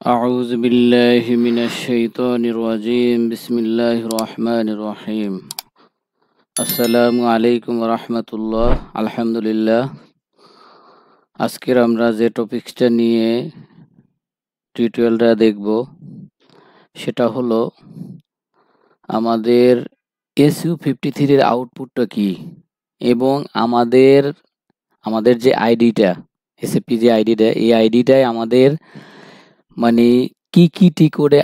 أعوذ بالله من الشيطان الرجيم بسم الله الرحمن الرحيم السلام عليكم ورحمة الله الحمد لله আজকের আমরা যে টপিকসটা নিয়ে টিউটোরিয়ালটা দেখব সেটা হলো আমাদের SU53 এর আউটপুটটা কি এবং আমাদের যে আইডিটা SFP যে আইডিটা এই আইডিটায় আমাদের মানে কি টি কোডে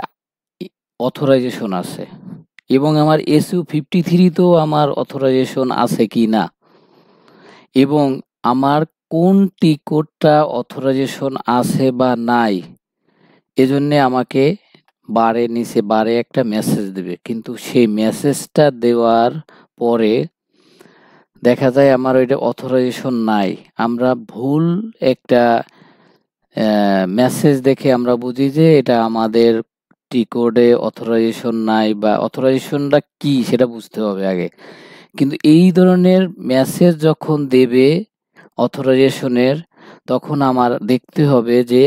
অথরাইজেশন আছে এবং আমার SU53 তেও আমার অথরাইজেশন আছে কি না এবং আমার কোন টি কোডটা অথরাইজেশন আছে বা নাই এজন্যে আমাকে নিচে বারে একটা মেসেজ দেবে, কিন্তু সেই মেসেজটা দেওয়ার পরে দেখা যায় আমার ওইটা অথরাইজেশন নাই। আমরা ভুল একটা মেসেজ দেখে আমরা বুঝি যে এটা আমাদের টি কোডে অথরাইজেশন নাই বা অথরাইজেশনটা কি সেটা বুঝতে হবে আগে। কিন্তু এই ধরনের মেসেজ যখন দেবে অথরাইজেশনের, তখন আমার দেখতে হবে যে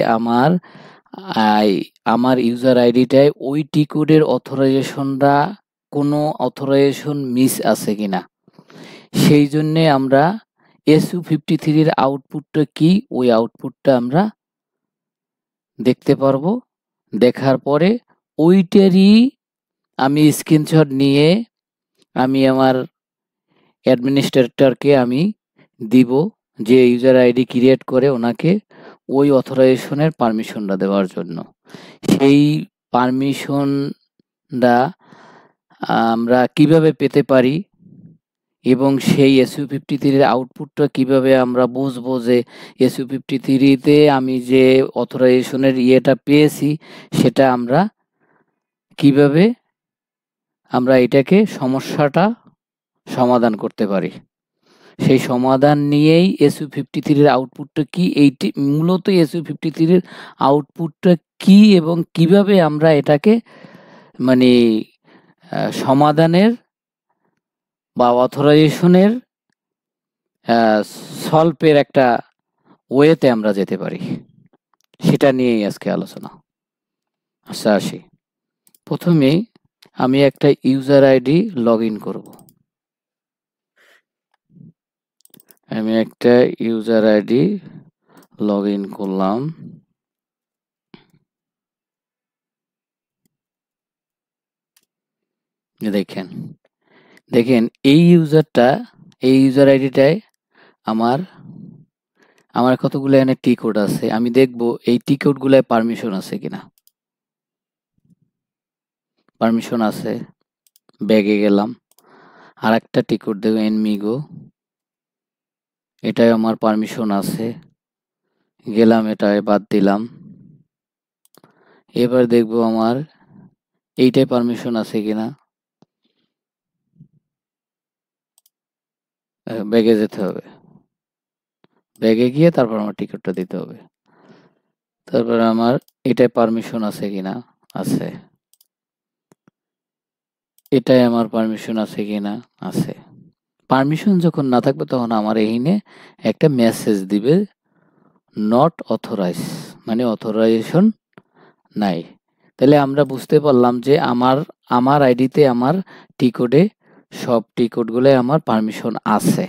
আমার ইউজার আইডিটায় ওই টি কোডের অথরাইজেশনটা কোনো অথরাইজেশন মিস আছে কিনা। সেই জন্যে আমরা SU53 এর আউটপুটটা কি ওই আউটপুটটা আমরা দেখতে পারবো। দেখার পরে ওইটারই আমি স্ক্রিনশট নিয়ে আমি আমার অ্যাডমিনিস্ট্রেটরকে আমি দিব, যে ইউজার আইডি ক্রিয়েট করে ওনাকে ওই অথরাইজেশনের পারমিশনটা দেওয়ার জন্য। সেই পারমিশনটা আমরা কিভাবে পেতে পারি এবং সেই SU53 এর আউটপুটটা কিভাবে আমরা বুঝবো যে SU53 তে আমি যে অথরাইজেশনের ইয়েটা পেয়েছি সেটা আমরা কিভাবে আমরা এটাকে সমস্যাটা সমাধান করতে পারি। সেই সমাধান নিয়েই SU53 এর আউটপুটটা কি, এইটি মূলত SU53 এর আউটপুটটা কি এবং কিভাবে আমরা এটাকে মানে সমাধানের বা অথরাইজেশনের সলভের একটা ওয়েতে আমরা যেতে পারি, সেটা নিয়েই আজকে আলোচনা। আচ্ছা আসি, প্রথমেই আমি একটা ইউজার আইডি লগ ইন করবো। আমি একটা ইউজার আইডি লগ ইন করলাম। দেখেন এই ইউজার আইডিটায় আমার কতগুলো এখানে টি কোড আছে। আমি দেখব এই টি কোড গুলায় পারমিশন আছে কিনা। পারমিশন আছে, ব্যাগে গেলাম, আর একটা টি কোড দেখবো এনমিগো, এটাই আমার পারমিশন আছে, গেলাম এটায় বাদ দিলাম। এবার দেখবো আমার এইটাই পারমিশন আছে কিনা, ব্যাগে যেতে হবে, ব্যাগে গিয়ে তারপর আমার টিকিটটা দিতে হবে। তারপর আমার এটাই পারমিশন আছে কিনা, আছে। এটাই আমার পারমিশন আছে কিনা, আছে। পারমিশন যখন না থাকবে তখন আমার এইখানে একটা মেসেজ দিবে নট অথরাইজ, মানে অথরাইজেশন নাই। তাহলে আমরা বুঝতে পারলাম যে আমার আইডিতে আমার টি কোডে সব টি কোডগুলো আমার পারমিশন আছে।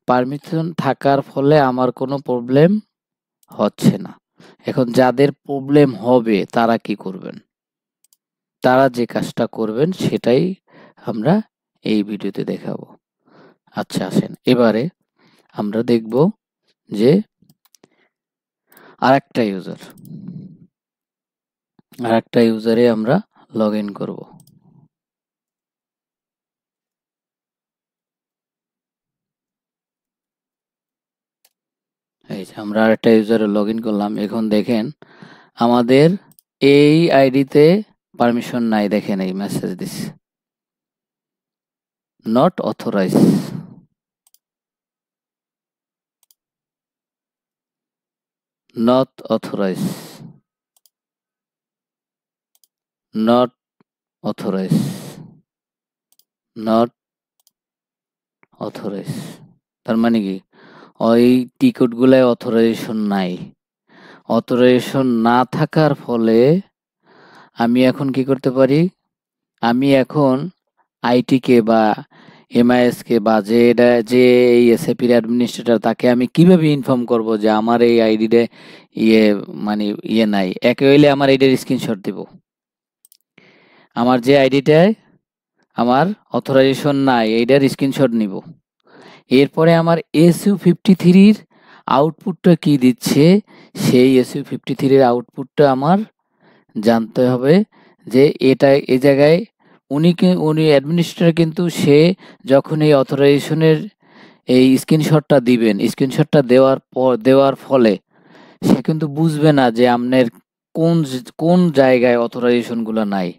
পারমিশন থাকার ফলে আমার কোনো প্রবলেম হচ্ছে না। এখন যাদের প্রবলেম হবে তারা কি করবেন, তারা যে কাজটা করবেন সেটাই আমরা এই ভিডিওতে দেখাবো। আচ্ছা আসেন, এবারে আমরা দেখব যে আরেকটা ইউজারে আমরা লগ ইন করবো। এই যে আমরা আরেকটা ইউজারে লগ ইন করলাম। এখন দেখেন আমাদের এই আইডিতে পারমিশন নাই, দেখেন এই মেসেজ দিচ্ছে not authorise. Not authorise, not authorise, not authorise. তার মানে কি ওই টিকিট গুলায় অথরাইজেশন নাই, অথরাইজেশন না থাকার ফলে আমি এখন কি করতে পারি, আমি এখন আইটিকে বা এমআইএসকে বা যে এই এসএপির অ্যাডমিনিস্ট্রেটর তাকে আমি কিভাবে ইনফর্ম করব যে আমার এই আইডিতে ইয়ে মানে ইয়ে নাই। একে হইলে আমার এইটার স্ক্রিনশট দিব, আমার যে আইডিটায় আমার অথরাইজেশন নাই এইটার স্ক্রিনশট নিব। এরপরে আমার SU53-র আউটপুটটা কি দিচ্ছে, সেই SU53-র আউটপুটটা আমার জানতে হবে যে এটা এই জায়গায় উনি অ্যাডমিনিস্ট্রেটর, কিন্তু সে যখন এই অথরাইজেশনের এই স্ক্রিনশটটা দিবেন, স্ক্রিনশটটা দেওয়ার ফলে সে কিন্তু বুঝবে না যে আপনার কোন জায়গায় অথরাইজেশনগুলো নাই।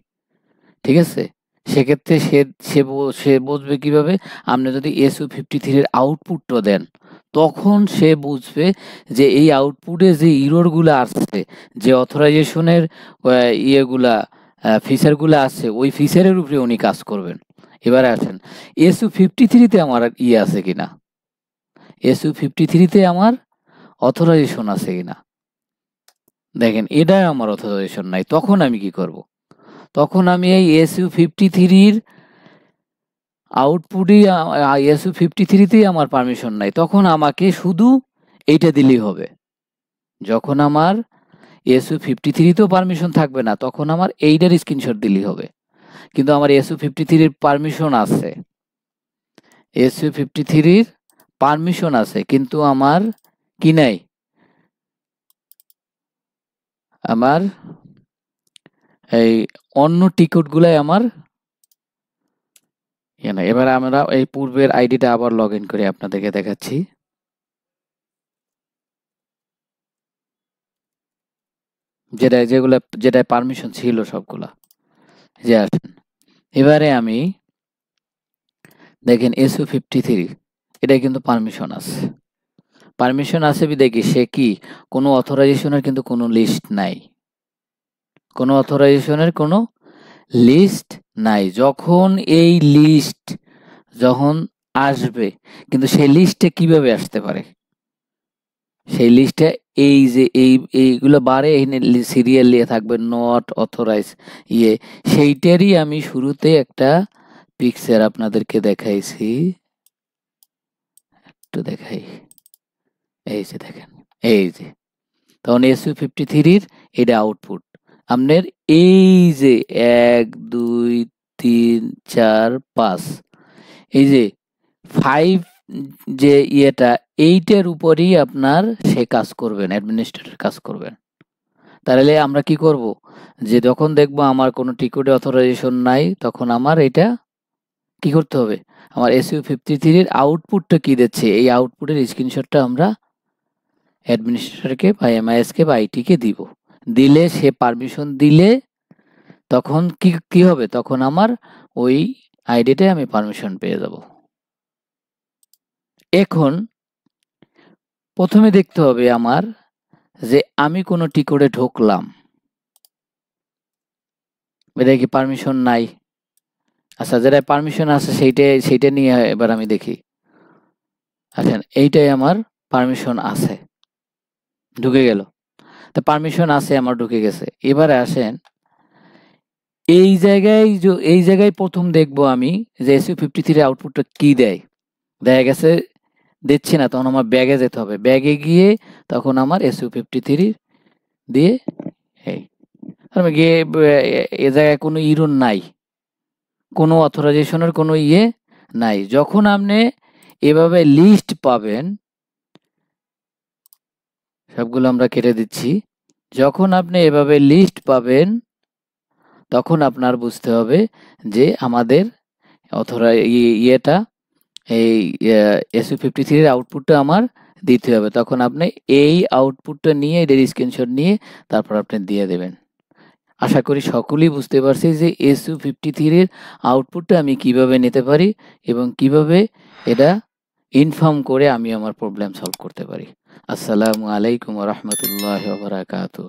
ঠিক আছে? সেক্ষেত্রে সে বুঝবে কিভাবে, আপনি যদি SU53-র আউটপুটটা দেন, তখন সে বুঝবে যে এই আউটপুটে যে ইররগুলা আসছে, যে অথরাইজেশনের ইয়েগুলা ফিচারগুলা আছে, ওই ফিচারের উপরে উনি কাজ করবেন। এবারে আসেন SU53-তে আমার ইয়ে আছে কিনা, SU53-তে আমার অথরাইজেশন আছে কিনা। দেখেন এটাই আমার অথরাইজেশন নাই, তখন আমি কি করব? তখন আমি এই SU53-র আউটপুটই SU53-তেই আমার পারমিশন নাই, তখন আমাকে শুধু এইটা দিলেই হবে। যখন আমার SU53-তেও পারমিশন থাকবে না, তখন আমার এইটার স্ক্রিনশট দিলেই হবে। কিন্তু আমার SU53-র পারমিশন আছে, SU53-র পারমিশন আছে, কিন্তু আমার কি নাই, আমার এই অন্য টিকটগুলাই আমার ইয়ে নাই। এবার আমরা এই পূর্বের আইডিটা আবার লগ ইন করে আপনাদেরকে দেখাচ্ছি। যেটায় পারমিশন ছিল সবগুলা। যে আসেন এবারে আমি দেখেন SU53 এটা কিন্তু পারমিশন আছে বিধায় কি সে কি কোনো অথরাইজেশনের কিন্তু কোনো লিস্ট নাই, কোনো অথরাইজেশনের কোনো লিস্ট নাই। যখন এই লিস্ট যখন আসবে, কিন্তু সেই লিস্টে কিভাবে আসতে পারে, সেই লিস্টে এই যে এইগুলো বারে সিরিয়াল নিয়ে থাকবে নট অথরাইজ ইয়ে, সেইটারই আমি শুরুতে একটা পিকচার আপনাদেরকে দেখাইছি, একটু দেখাই। এই যে দেখেন, এই যে তখন SU53-র এটা আউটপুট আপনার এই যে 1 2 3 4 5, এই যে 5 যে ইয়েটা, এইটার উপরই আপনার সে কাজ করবেন, অ্যাডমিনিস্ট্রেটর কাজ করবেন। তাহলে আমরা কি করব, যে যখন দেখবো আমার কোনো টিকটে অথরাইজেশন নাই, তখন আমার এটা কি করতে হবে, আমার SU53-র আউটপুটটা কি দিচ্ছে, এই আউটপুটের স্ক্রিনশটটা আমরা অ্যাডমিনিস্ট্রেটরকে বা এমআইএসকে বা আইটিকে দিব। দিলে সে পারমিশন দিলে তখন কি হবে, তখন আমার ওই আইডিটায় আমি পারমিশন পেয়ে যাব। এখন প্রথমে দেখতে হবে আমার যে আমি কোনো টিকটে ঢুকলাম, এটা কি পারমিশন নাই? আচ্ছা, যেটা পারমিশন আছে সেইটা নিয়ে এবার আমি দেখি। আচ্ছা, এইটাই আমার পারমিশন আছে, ঢুকে গেল। তো পারমিশন আছে, আমার ঢুকে গেছে। এবারে আসেন এই জায়গায় প্রথম দেখবো আমি যে SU53 আউটপুটটা কি দেয়। দেখা গেছে দিচ্ছি না, তখন আমার ব্যাগে যেতে হবে, ব্যাগে গিয়ে তখন আমার SU53 দিয়ে আমি গিয়ে এ জায়গায় কোনো ইরর নাই, কোনো অথরাইজেশনের কোনো ইয়ে নাই। যখন আপনি এভাবে লিস্ট পাবেন, সবগুলো আমরা কেটে দিচ্ছি, যখন আপনি এভাবে লিস্ট পাবেন তখন আপনার বুঝতে হবে যে আমাদের ইয়েটা এই SU53-র আউটপুটটা আমার দিতে হবে। তখন আপনি এই আউটপুটটা নিয়ে এটার স্ক্রিনশট নিয়ে তারপর আপনি দিয়ে দেবেন। আশা করি সকলেই বুঝতে পারছি যে SU53-র আউটপুটটা আমি কিভাবে নিতে পারি এবং কিভাবে এটা ইনফর্ম করে আমি আমার প্রবলেম সলভ করতে পারি। আসসালামু আলাইকুম ওয়া রাহমাতুল্লাহি ওয়া বারাকাতুহু।